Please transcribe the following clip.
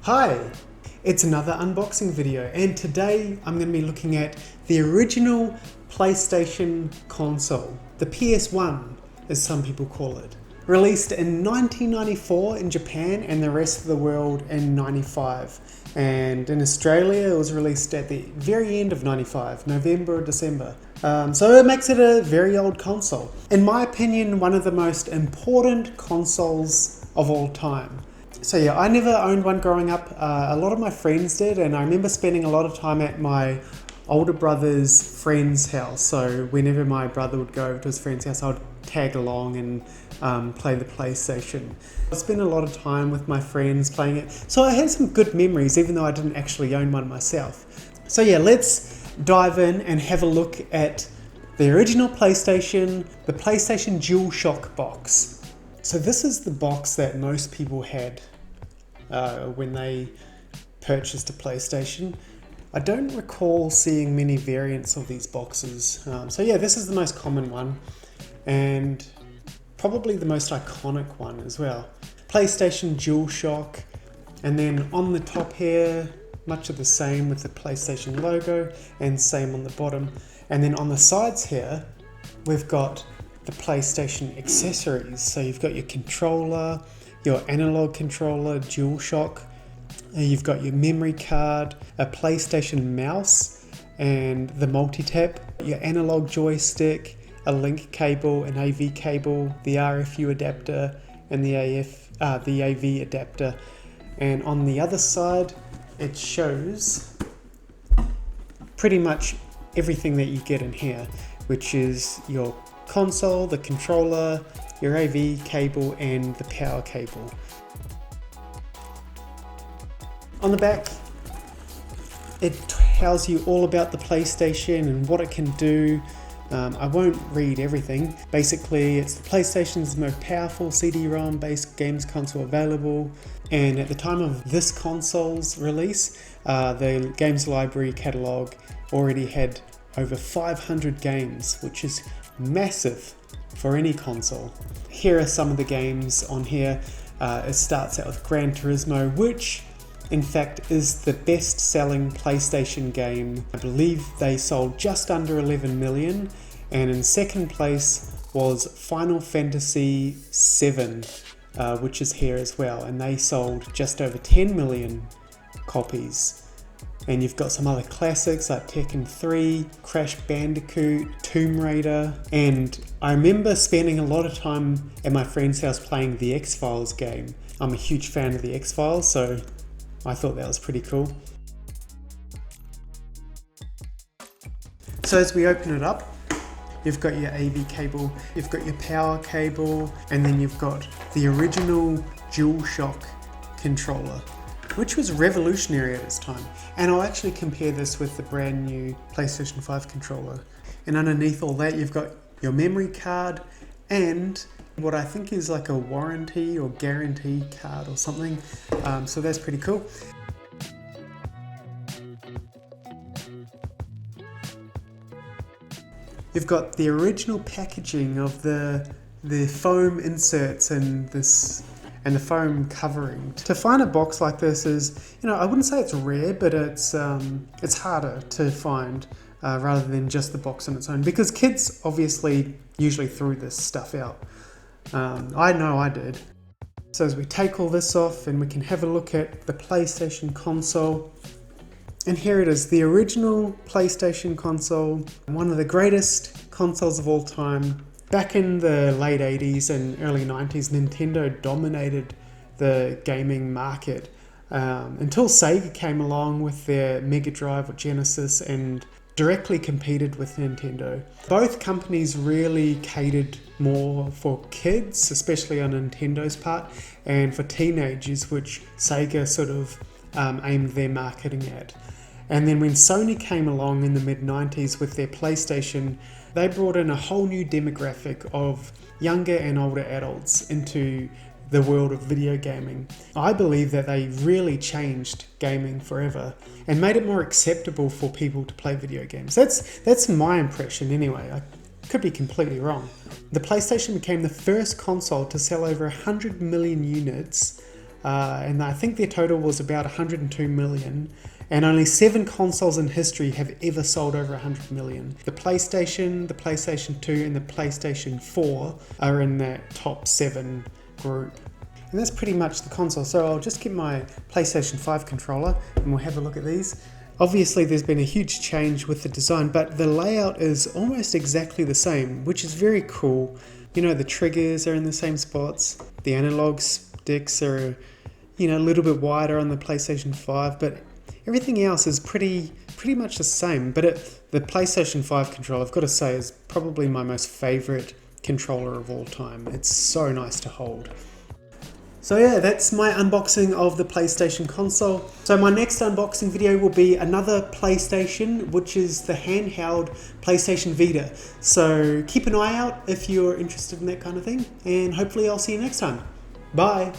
Hi, it's another unboxing video, and today I'm going to be looking at the original PlayStation console, the PS1 as some people call it. Released in 1994 in Japan and the rest of the world in 95. And in Australia it was released at the very end of 95, November or December. So it makes it a very old console. In my opinion, one of the most important consoles of all time. So yeah, I never owned one growing up. A lot of my friends did, and I remember spending a lot of time at my older brother's friend's house. So whenever my brother would go over to his friend's house, I would tag along and play the PlayStation. I spent a lot of time with my friends playing it. So I had some good memories, even though I didn't actually own one myself. So yeah, let's dive in and have a look at the original PlayStation, the PlayStation DualShock box. So this is the box that most people had when they purchased a PlayStation. I don't recall seeing many variants of these boxes. So yeah, this is the most common one and probably the most iconic one as well. PlayStation DualShock, and then on the top here, much of the same with the PlayStation logo and same on the bottom. And then on the sides here, we've got the PlayStation accessories. So you've got your controller, your analog controller, DualShock, you've got your memory card, a PlayStation mouse and the multi-tap, your analog joystick, a link cable, an AV cable, the RFU adapter and the AV adapter. And on the other side it shows pretty much everything that you get in here, which is your console, the controller, your AV cable and the power cable. On the back it tells you all about the PlayStation and what it can do. I won't read everything. Basically it's the PlayStation's most powerful CD-ROM based games console available, and at the time of this console's release the games library catalogue already had over 500 games, which is massive for any console. Here are some of the games on here. It starts out with Gran Turismo, which in fact is the best-selling PlayStation game. I believe they sold just under 11 million, and in second place was Final Fantasy VII, which is here as well, and they sold just over 10 million copies. And you've got some other classics like Tekken 3, Crash Bandicoot, Tomb Raider, and I remember spending a lot of time at my friend's house playing the X-Files game. I'm a huge fan of the X-Files, so I thought that was pretty cool. So as we open it up, you've got your AV cable, you've got your power cable, and then you've got the original DualShock controller, which was revolutionary at its time. And I'll actually compare this with the brand new PlayStation 5 controller. And underneath all that, you've got your memory card and what I think is like a warranty or guarantee card or something. So that's pretty cool. You've got the original packaging of the foam inserts and the foam covering. To find a box like this is, I wouldn't say it's rare, but it's harder to find rather than just the box on its own, because kids obviously usually threw this stuff out. I know I did. So as we take all this off and we can have a look at the PlayStation console, and here it is, the original PlayStation console, one of the greatest consoles of all time. Back in the late 80s and early 90s, Nintendo dominated the gaming market until Sega came along with their Mega Drive or Genesis and directly competed with Nintendo. Both companies really catered more for kids, especially on Nintendo's part, and for teenagers, which Sega sort of aimed their marketing at. And then when Sony came along in the mid-90s with their PlayStation, they brought in a whole new demographic of younger and older adults into the world of video gaming. I believe that they really changed gaming forever and made it more acceptable for people to play video games. That's my impression anyway. I could be completely wrong. The PlayStation became the first console to sell over 100 million units and I think their total was about 102 million. And only 7 consoles in history have ever sold over 100 million. The PlayStation 2, and the PlayStation 4 are in that top 7 group. And that's pretty much the console. So I'll just get my PlayStation 5 controller and we'll have a look at these. Obviously there's been a huge change with the design, but the layout is almost exactly the same, which is very cool. You know, the triggers are in the same spots. The analog sticks are, a little bit wider on the PlayStation 5, but everything else is pretty much the same. But the PlayStation 5 controller, I've got to say, is probably my most favorite controller of all time. It's so nice to hold. So yeah, that's my unboxing of the PlayStation console. So my next unboxing video will be another PlayStation, which is the handheld PlayStation Vita. So keep an eye out if you're interested in that kind of thing, and hopefully I'll see you next time. Bye!